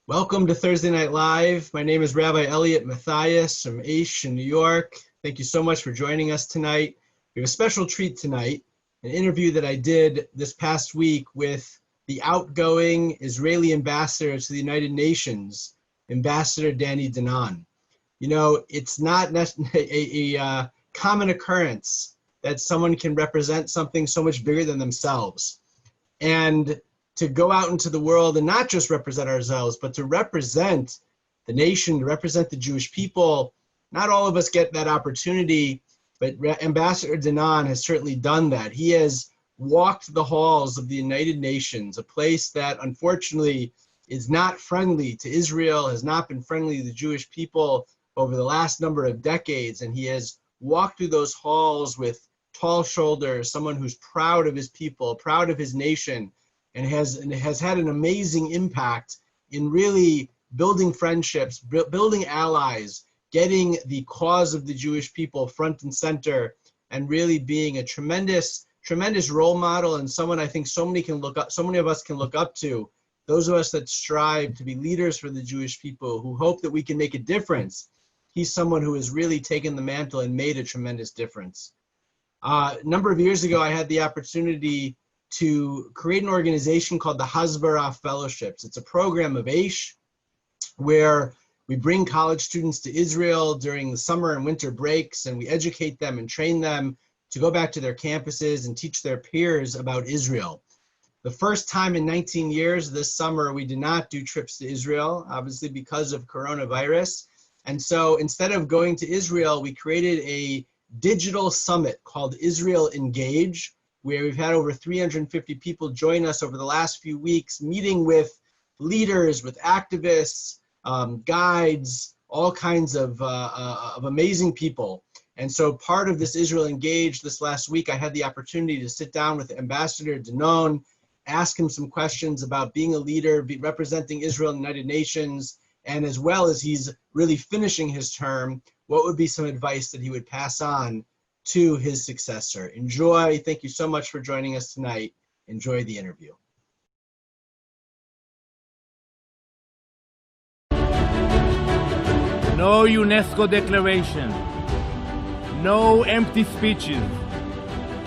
Welcome to Thursday Night Live. My name is Rabbi Elliot Mathias from Aish New York. Thank you so much for joining us tonight. We have a special treat tonight, an interview that I did this past week with the outgoing Israeli ambassador to the United Nations, Ambassador Danny Danon. You know, it's not a common occurrence that someone can represent something so much bigger than themselves. And to go out into the world and not just represent ourselves, but to represent the nation, to represent the Jewish people. Not all of us get that opportunity, but Ambassador Danon has certainly done that. He has walked the halls of the United Nations, a place that unfortunately is not friendly to Israel, has not been friendly to the Jewish people over the last number of decades. And he has walked through those halls with tall shoulders, someone who's proud of his people, proud of his nation, and has had an amazing impact in really building friendships, building allies, getting the cause of the Jewish people front and center, and really being a tremendous role model, and someone I think so many of us can look up to, those of us that strive to be leaders for the Jewish people, who hope that we can make a difference. He's someone who has really taken the mantle and made a tremendous difference. A number of years ago, I had the opportunity to create an organization called the Hasbara Fellowships. It's a program of Aish where we bring college students to Israel during the summer and winter breaks, and we educate them and train them to go back to their campuses and teach their peers about Israel. The first time in 19 years this summer, we did not do trips to Israel, obviously because of coronavirus. And so instead of going to Israel, we created a digital summit called Israel Engage, where we've had over 350 people join us over the last few weeks, meeting with leaders, with activists, guides, all kinds of amazing people. And so part of this Israel Engage this last week, I had the opportunity to sit down with Ambassador Danon, ask him some questions about being a leader, representing Israel in the United Nations, and as well as he's really finishing his term, what would be some advice that he would pass on to his successor. Enjoy. Thank you so much for joining us tonight. Enjoy the interview. No UNESCO declaration, no empty speeches,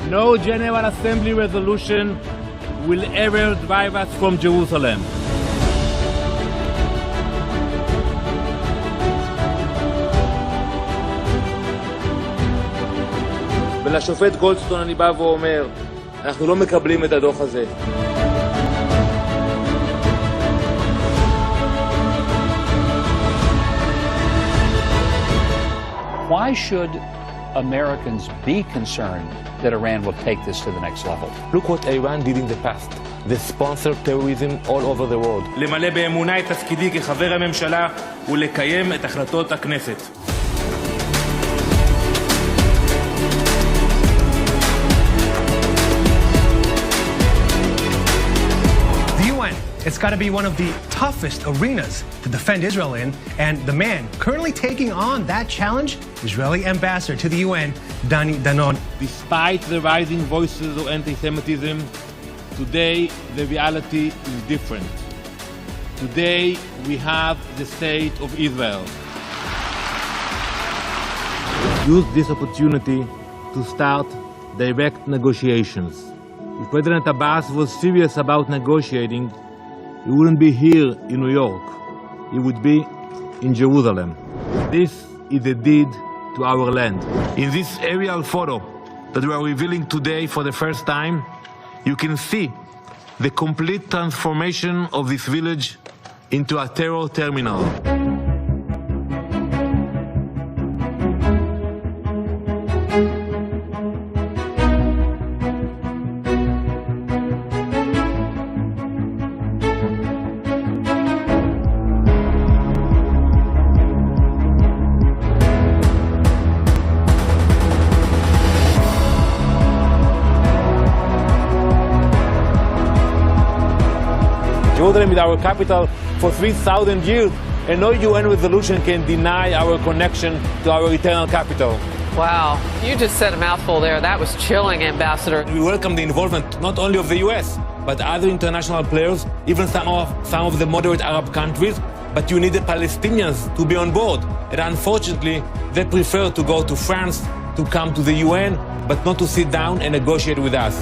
no General Assembly resolution will ever drive us from Jerusalem. ולשופט גולדסטון אני בא ואומר, אנחנו לא מקבלים את הדוח הזה. Why should Americans be concerned that Iran will take this to the next level? Look what Iran did in the past. They sponsor terrorism all over the world. למלא באמונה את תפקידי כחבר הממשלה ולקיים את החלטות הכנסת. It's got to be one of the toughest arenas to defend Israel in, and the man currently taking on that challenge, Israeli ambassador to the UN, Danny Danon. Despite the rising voices of anti-Semitism, today the reality is different. Today we have the state of Israel. Use this opportunity to start direct negotiations. If President Abbas was serious about negotiating, he wouldn't be here in New York. He would be in Jerusalem. This is a deed to our land. In this aerial photo that we are revealing today for the first time, you can see the complete transformation of this village into a terror terminal. Jerusalem is our capital for 3,000 years, and no UN resolution can deny our connection to our eternal capital. Wow, you just said a mouthful there. That was chilling, Ambassador. We welcome the involvement not only of the US, but other international players, even some of the moderate Arab countries, but you need the Palestinians to be on board. And unfortunately, they prefer to go to France, to come to the UN, but not to sit down and negotiate with us.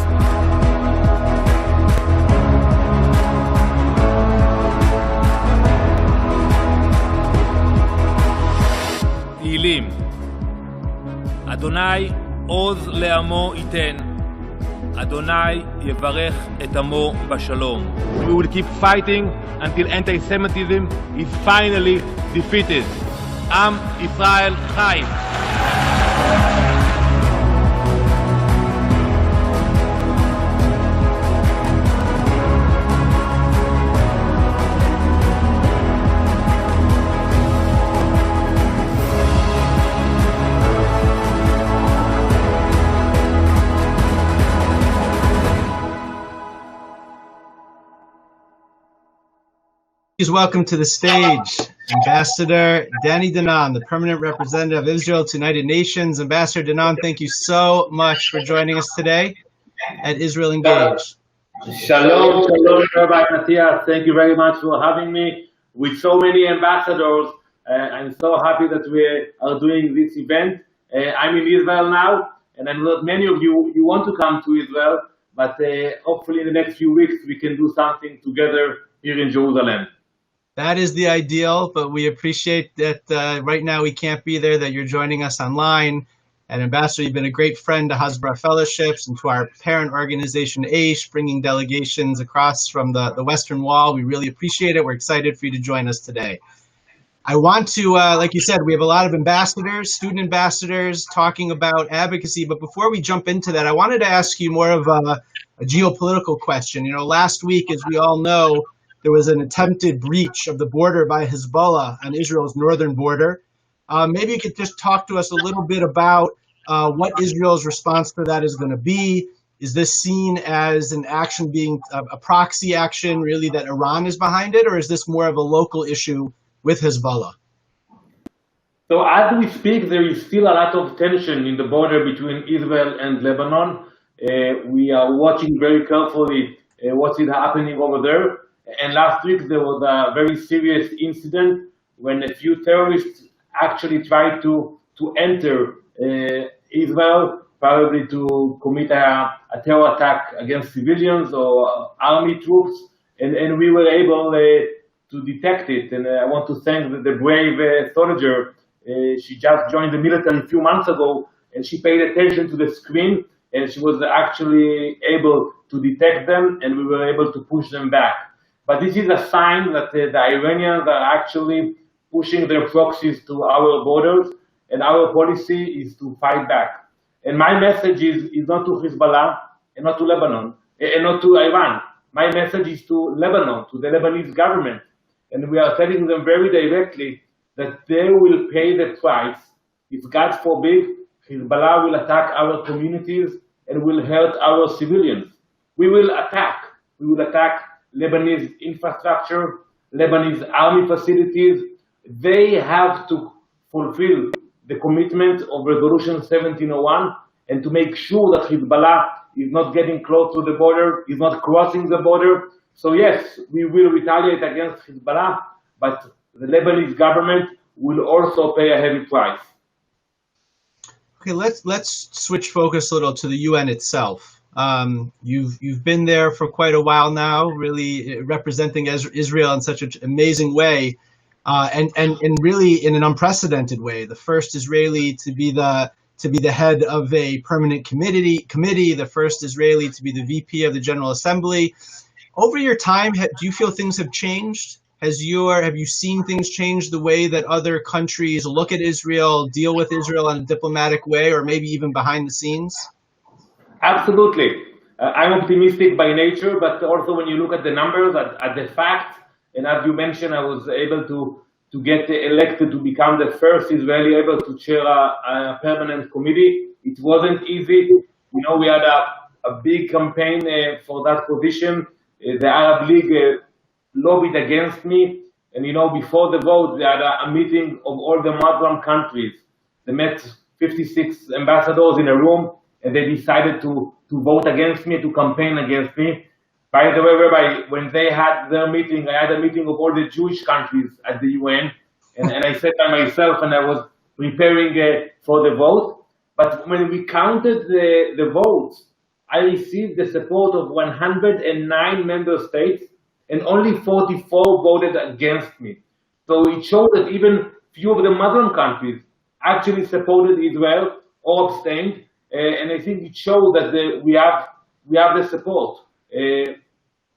תהילים. אדוני עוז לעמו ייתן. אדוני יברך את עמו בשלום. We will keep fighting until anti-Semitism is finally defeated. עם ישראל חי. Please welcome to the stage Ambassador Danny Danon, the permanent representative of Israel to United Nations. Ambassador Danon, thank you so much for joining us today at Israel Engage. Shalom, Rabbi Mathias. Thank you very much for having me. With so many ambassadors, I'm so happy that we are doing this event. I'm in Israel now, and I know that many of you want to come to Israel, but hopefully in the next few weeks we can do something together here in Jerusalem. That is the ideal, but we appreciate that right now we can't be there, that you're joining us online. And Ambassador, you've been a great friend to Hasbara Fellowships and to our parent organization, Aish, bringing delegations across from the Western Wall. We really appreciate it. We're excited for you to join us today. I want to, like you said, we have a lot of ambassadors, student ambassadors talking about advocacy. But before we jump into that, I wanted to ask you more of a geopolitical question. You know, last week, as we all know, there was an attempted breach of the border by Hezbollah on Israel's northern border. Maybe you could just talk to us a little bit about what Israel's response to that is going to be. Is this seen as an action being a proxy action, really, that Iran is behind it, or is this more of a local issue with Hezbollah? So as we speak, there is still a lot of tension in the border between Israel and Lebanon. We are watching very carefully what is happening over there. And last week there was a very serious incident when a few terrorists actually tried to enter Israel, probably to commit a terror attack against civilians or army troops, and we were able to detect it. And I want to thank the brave soldier. She just joined the military a few months ago, and she paid attention to the screen, and she was actually able to detect them, and we were able to push them back. But this is a sign that the Iranians are actually pushing their proxies to our borders, and our policy is to fight back. And my message is not to Hezbollah, and not to Lebanon, and not to Iran. My message is to Lebanon, to the Lebanese government. And we are telling them very directly that they will pay the price if, God forbid, Hezbollah will attack our communities and will hurt our civilians. We will attack Lebanese infrastructure, Lebanese army facilities. They have to fulfill the commitment of Resolution 1701 and to make sure that Hezbollah is not getting close to the border, is not crossing the border. So yes, we will retaliate against Hezbollah, but the Lebanese government will also pay a heavy price. Okay, let's switch focus a little to the UN itself. You've been there for quite a while now, really representing Israel in such an amazing way, and really in an unprecedented way. The first Israeli to be the head of a permanent committee, the first Israeli to be the VP of the General Assembly. Over your time, do you feel things have changed? Have you seen things change the way that other countries look at Israel, deal with Israel in a diplomatic way, or maybe even behind the scenes? Absolutely. I'm optimistic by nature, but also when you look at the numbers, at the facts, and as you mentioned, I was able to get elected to become the first Israeli able to chair a permanent committee. It wasn't easy. You know, we had a big campaign for that position. The Arab League lobbied against me, and you know, before the vote, they had a meeting of all the Muslim countries. They met 56 ambassadors in a room, and they decided to vote against me, to campaign against me. By the way, Rabbi, when they had their meeting, I had a meeting of all the Jewish countries at the UN, and I sat by myself and I was preparing for the vote. But when we counted the votes, I received the support of 109 member states, and only 44 voted against me. So it showed that even few of the Muslim countries actually supported Israel or abstained, and I think it showed that we have the support.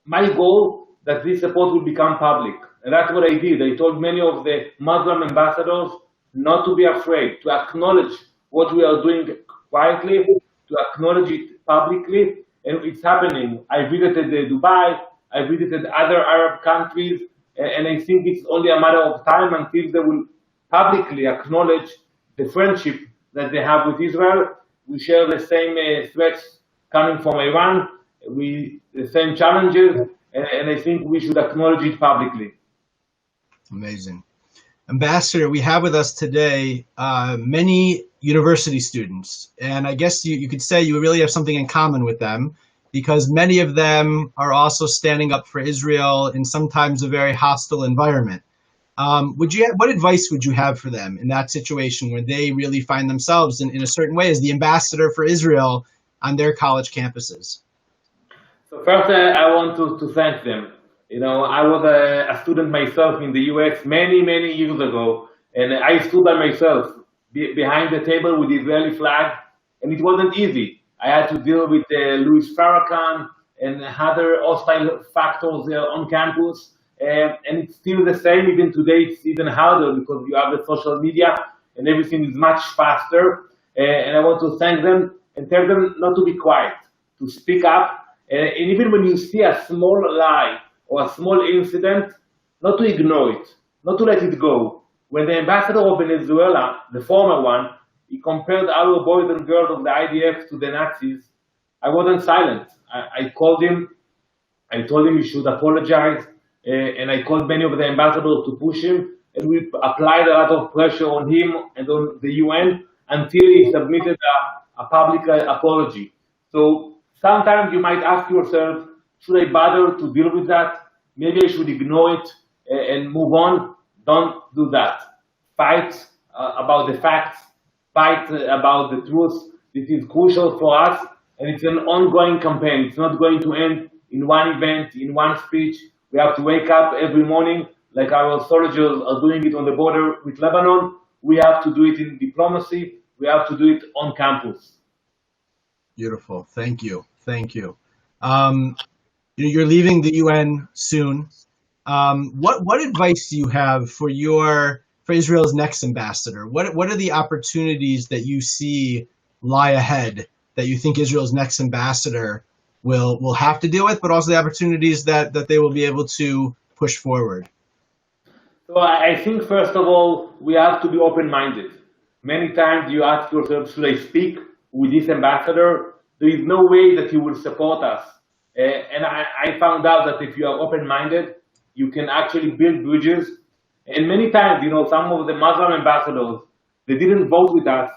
My goal that this support will become public, and that's what I did. I told many of the Muslim ambassadors not to be afraid, to acknowledge what we are doing quietly, to acknowledge it publicly, and it's happening. I visited Dubai, I visited other Arab countries, and I think it's only a matter of time until they will publicly acknowledge the friendship that they have with Israel. We share the same threats coming from Iran, the same challenges, and I think we should acknowledge it publicly. Amazing. Ambassador, we have with us today many university students, and I guess you could say you really have something in common with them, because many of them are also standing up for Israel in sometimes a very hostile environment. What advice would you have for them in that situation where they really find themselves in a certain way as the ambassador for Israel on their college campuses? So first, I want to thank them. You know, I was a student myself in the US many years ago, and I stood by myself behind the table with the Israeli flag, and it wasn't easy. I had to deal with Louis Farrakhan and other hostile factors on campus, and it's still the same. Even today, it's even harder because you have the social media and everything is much faster. And I want to thank them and tell them not to be quiet, to speak up, and even when you see a small lie or a small incident, not to ignore it, not to let it go. When the ambassador of Venezuela, the former one, he compared our boys and girls of the IDF to the Nazis, I wasn't silent. I called him, I told him he should apologize, and I called many of the ambassadors to push him, and we applied a lot of pressure on him and on the UN until he submitted a public apology. So sometimes you might ask yourself, should I bother to deal with that? Maybe I should ignore it and move on. Don't do that. Fight about the facts. Fight about the truth. This is crucial for us, and it's an ongoing campaign. It's not going to end in one event, in one speech. We have to wake up every morning, like our soldiers are doing it on the border with Lebanon. We have to do it in diplomacy. We have to do it on campus. Beautiful. Thank you. Thank you. You're leaving the UN soon. What advice do you have for Israel's next ambassador? What are the opportunities that you see lie ahead that you think Israel's next ambassador will have to deal with, but also the opportunities that they will be able to push forward? So I think, first of all, we have to be open-minded. Many times you ask yourself, should I speak with this ambassador? There is no way that he will support us. And I found out that if you are open-minded, you can actually build bridges. And many times, you know, some of the Muslim ambassadors, they didn't vote with us,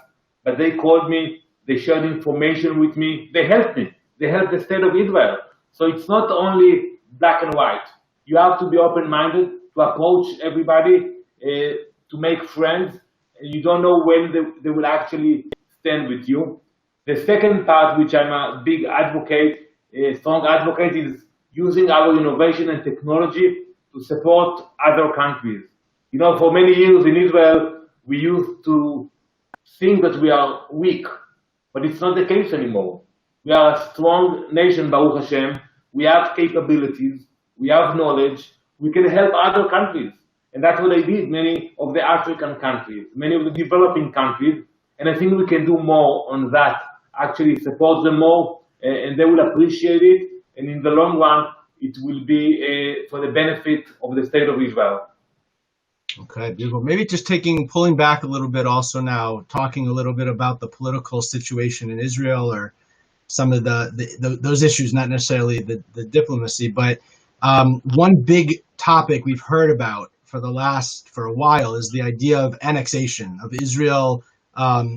but they called me, they shared information with me, they helped me. They helped the state of Israel. So it's not only black and white. You have to be open-minded to approach everybody, to make friends. You don't know when they will actually stand with you. The second part, which I'm a big advocate, a strong advocate, is using our innovation and technology to support other countries. You know, for many years in Israel, we used to think that we are weak, but it's not the case anymore. We are a strong nation, Baruch Hashem. We have capabilities, we have knowledge, we can help other countries. And that's what I did, many of the African countries, many of the developing countries, and I think we can do more on that, actually support them more, and they will appreciate it, and in the long run, it will be for the benefit of the state of Israel. Okay, beautiful. Maybe just pulling back a little bit also now, talking a little bit about the political situation in Israel, or some of those issues, not necessarily the diplomacy, but one big topic we've heard about for a while is the idea of annexation, of Israel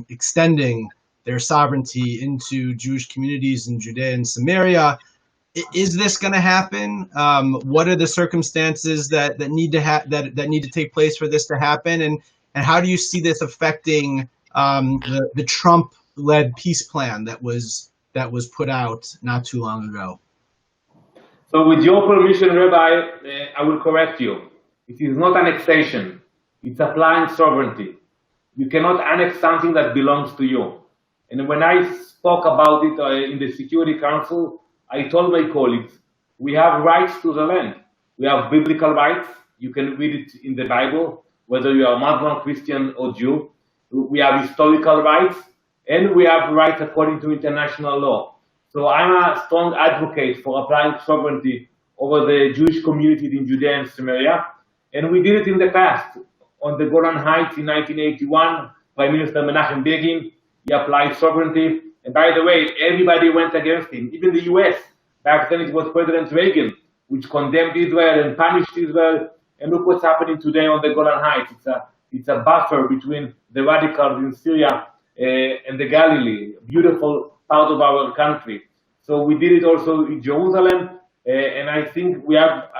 extending their sovereignty into Jewish communities in Judea and Samaria. Is this going to happen? What are the circumstances that need to that need to take place for this to happen? And how do you see this affecting the Trump-led peace plan that was put out not too long ago? So with your permission, Rabbi, I will correct you. It is not annexation. It's applying sovereignty. You cannot annex something that belongs to you. And when I spoke about it in the Security Council, I told my colleagues, we have rights to the land. We have biblical rights. You can read it in the Bible, whether you are Muslim, Christian, or Jew. We have historical rights, and we have rights according to international law. So I'm a strong advocate for applying sovereignty over the Jewish communities in Judea and Samaria. And we did it in the past. On the Golan Heights in 1981, Prime Minister Menachem Begin, he applied sovereignty. And by the way, everybody went against him, even the US. Back then it was President Reagan, which condemned Israel and punished Israel. And look what's happening today on the Golan Heights. It's a buffer between the radicals in Syria and the Galilee, a beautiful part of our country. So we did it also in Jerusalem. And I think we have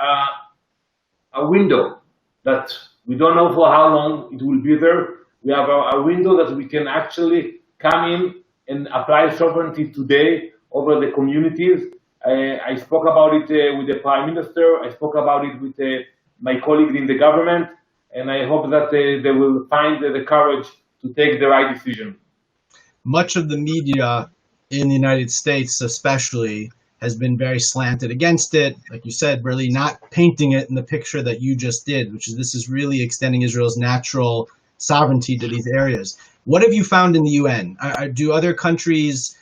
a window that we don't know for how long it will be there. We have a window that we can actually come in and apply sovereignty today over the communities. I spoke about it with the Prime Minister. I spoke about it with my colleagues in the government, and I hope that they will find the courage to take the right decision. Much of the media in the United States especially has been very slanted against it. Like you said, really not painting it in the picture that you just did, which is this is really extending Israel's natural sovereignty to these areas. What have you found in the UN? Do other countries,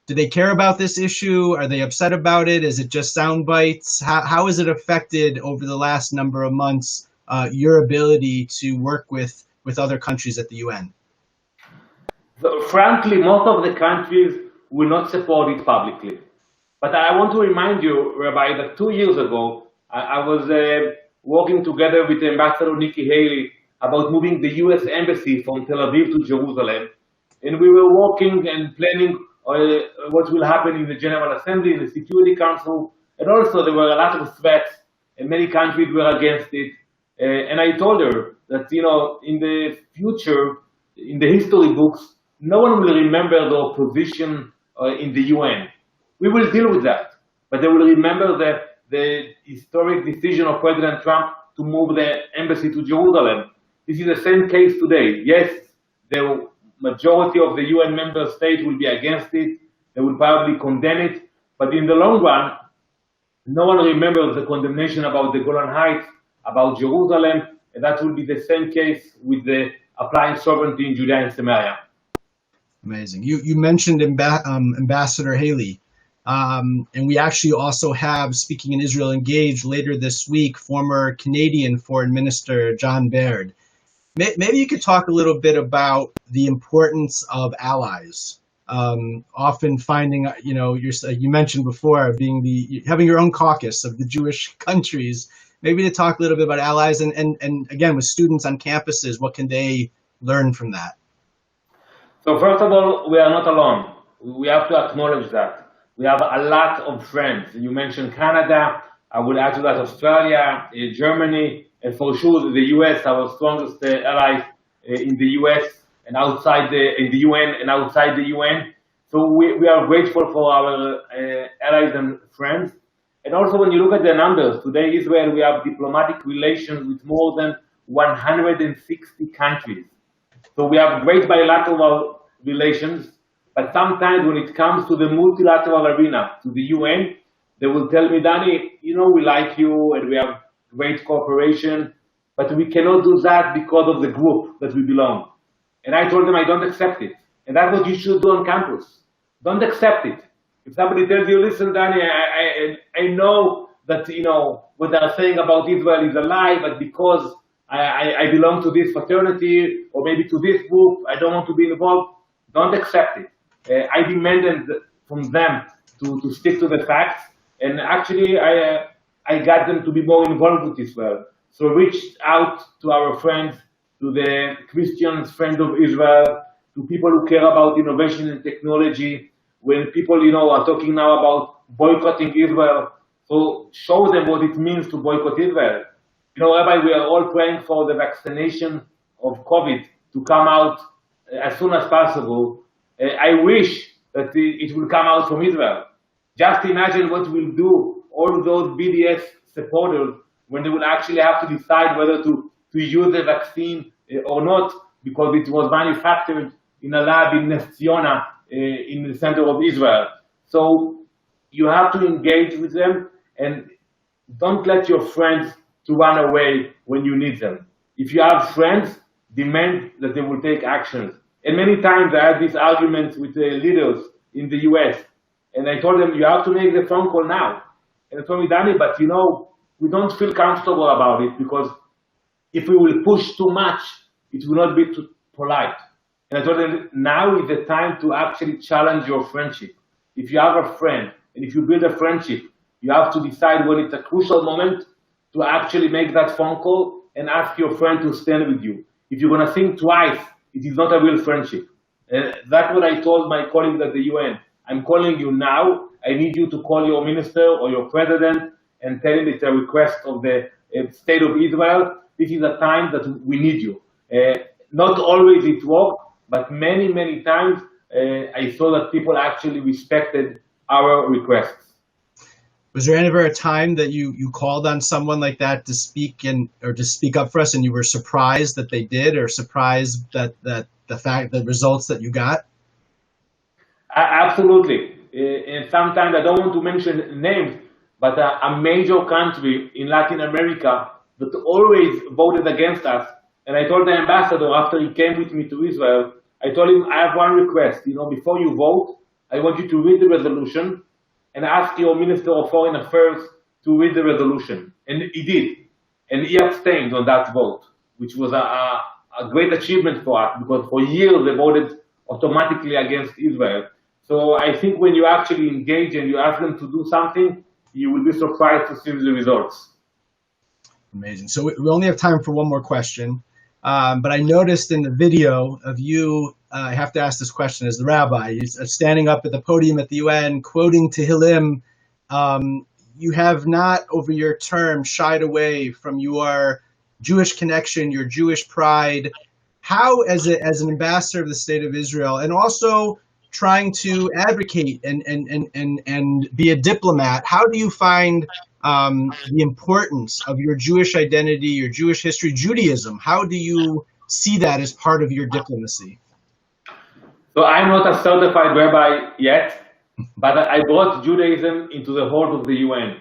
do they care about this issue? Are they upset about it? Is it just sound bites? How has it affected over the last number of months your ability to work with other countries at the UN? So, frankly, most of the countries will not support it publicly. But I want to remind you, Rabbi, that 2 years ago, I was working together with Ambassador Nikki Haley about moving the U.S. Embassy from Tel Aviv to Jerusalem. And we were working and planning what will happen in the General Assembly, in the Security Council. And also there were a lot of threats, and many countries were against it. And I told her that, you know, in the future, in the history books, no one will remember the opposition in the UN. We will deal with that. But they will remember the historic decision of President Trump to move the embassy to Jerusalem. This is the same case today. Yes, the majority of the UN member states will be against it. They will probably condemn it. But in the long run, no one remembers the condemnation about the Golan Heights, about Jerusalem, and that will be the same case with the applying sovereignty in Judea and Samaria. Amazing. You mentioned Ambassador Haley. And we actually also have, speaking in Israel Engaged later this week, former Canadian Foreign Minister John Baird. Maybe you could talk a little bit about the importance of allies. Often finding, you know, you mentioned before having your own caucus of the Jewish countries. Maybe to talk a little bit about allies and again, with students on campuses, what can they learn from that? So first of all, we are not alone. We have to acknowledge that. We have a lot of friends. You mentioned Canada. I would add to that Australia, Germany, and for sure the US, our strongest ally in the US and outside in the UN and outside the UN. So we are grateful for our allies and friends. And also when you look at the numbers, today Israel, we have diplomatic relations with more than 160 countries. So we have great bilateral relations. But sometimes when it comes to the multilateral arena, to the UN, they will tell me, Danny, you know, we like you and we have great cooperation, but we cannot do that because of the group that we belong. And I told them I don't accept it. And that's what you should do on campus. Don't accept it. If somebody tells you, listen, Danny, I know that, you know, what they're saying about Israel is a lie, but because I belong to this fraternity or maybe to this group, I don't want to be involved, don't accept it. I demanded from them to stick to the facts, and actually I got them to be more involved with Israel. So reached out to our friends, to the Christians, friends of Israel, to people who care about innovation and technology. When people, you know, are talking now about boycotting Israel. So show them what it means to boycott Israel. You know, Rabbi, we are all praying for the vaccination of COVID to come out as soon as possible. I wish that it will come out from Israel. Just imagine what will do all those BDS supporters when they will actually have to decide whether to use the vaccine or not, because it was manufactured in a lab in Nes Ziona, in the center of Israel. So you have to engage with them, and don't let your friends to run away when you need them. If you have friends, demand that they will take actions. And many times I had these arguments with the leaders in the US, and I told them, you have to make the phone call now. And they told me, Danny, but you know, we don't feel comfortable about it, because if we will push too much, it will not be too polite. And I told them, now is the time to actually challenge your friendship. If you have a friend, and if you build a friendship, you have to decide when it's a crucial moment to actually make that phone call and ask your friend to stand with you. If you're gonna think twice, it is not a real friendship. That's what I told my colleagues at the UN. I'm calling you now. I need you to call your minister or your president and tell him it's a request of the state of Israel. This is a time that we need you. Not always it worked, but many, many times I saw that people actually respected our requests. Was there ever a time that you called on someone like that to speak or to speak up for us, and you were surprised that they did, or surprised that the results that you got? Absolutely. And sometimes I don't want to mention names, but a major country in Latin America that always voted against us. And I told the ambassador after he came with me to Israel, I told him, I have one request. You know, before you vote, I want you to read the resolution and ask your Minister of Foreign Affairs to read the resolution. And he did. And he abstained on that vote, which was a great achievement for us, because for years they voted automatically against Israel. So I think when you actually engage and you ask them to do something, you will be surprised to see the results. Amazing. So we only have time for one more question. But I noticed in the video of you, I have to ask this question as the rabbi, standing up at the podium at the UN, quoting Tehillim. You have not, over your term, shied away from your Jewish connection, your Jewish pride. How, as an ambassador of the State of Israel, and also trying to advocate and be a diplomat, how do you find the importance of your Jewish identity, your Jewish history, Judaism? How do you see that as part of your diplomacy? So I'm not a certified rabbi yet, but I brought Judaism into the heart of the UN.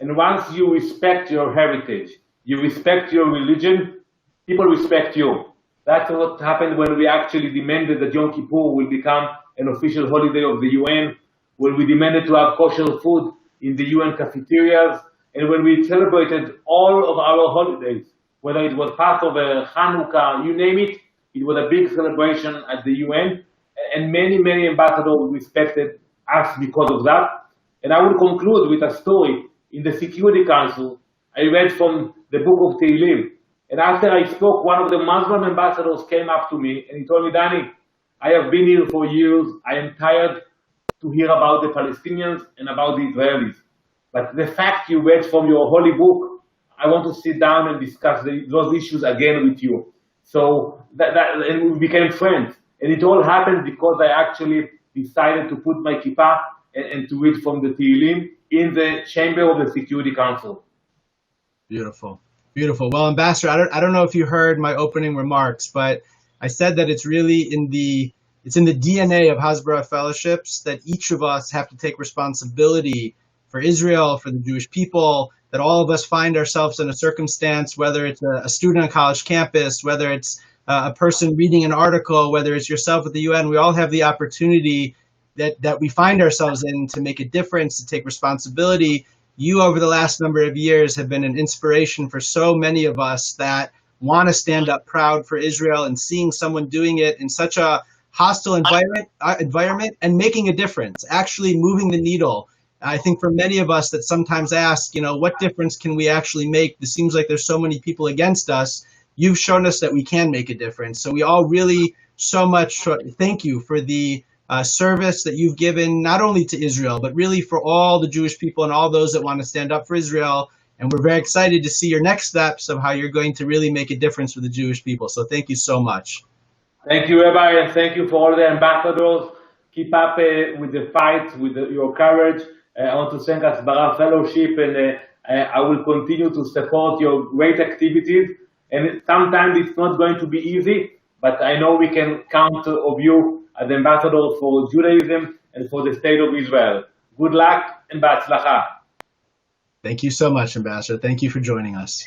And once you respect your heritage, you respect your religion, people respect you. That's what happened when we actually demanded that Yom Kippur will become an official holiday of the UN, when we demanded to have kosher food in the UN cafeterias, and when we celebrated all of our holidays, whether it was Passover, Hanukkah, you name it, it was a big celebration at the UN, and many, many ambassadors respected us because of that. And I will conclude with a story. In the Security Council, I read from the book of Tehillim, and after I spoke, one of the Muslim ambassadors came up to me and he told me, Danny, I have been here for years. I am tired to hear about the Palestinians and about the Israelis. But the fact you read from your holy book, I want to sit down and discuss those issues again with you. So and we became friends. And it all happened because I actually decided to put my kippah and to read from the Tehillim in the chamber of the Security Council. Beautiful. Beautiful. Well, Ambassador, I don't know if you heard my opening remarks, but I said that it's really in the DNA of Hasbara Fellowships that each of us have to take responsibility for Israel, for the Jewish people, that all of us find ourselves in a circumstance, whether it's a student on a college campus, whether it's a person reading an article, whether it's yourself at the UN, we all have the opportunity that we find ourselves in to make a difference, to take responsibility. You, over the last number of years, have been an inspiration for so many of us that want to stand up proud for Israel, and seeing someone doing it in such a hostile environment and making a difference, actually moving the needle. I think for many of us that sometimes ask, what difference can we actually make? It seems like there's so many people against us. You've shown us that we can make a difference. So we all really so much thank you for the service that you've given not only to Israel, but really for all the Jewish people and all those that want to stand up for Israel. And we're very excited to see your next steps of how you're going to really make a difference for the Jewish people. So thank you so much. Thank you, Rabbi, and thank you for all the ambassadors. Keep up with the fight, with your courage. I want to thank Hasbara Fellowship, and I will continue to support your great activities. And sometimes it's not going to be easy, but I know we can count on you as ambassador for Judaism and for the state of Israel. Good luck and b'atzlacha. Thank you so much, Ambassador. Thank you for joining us.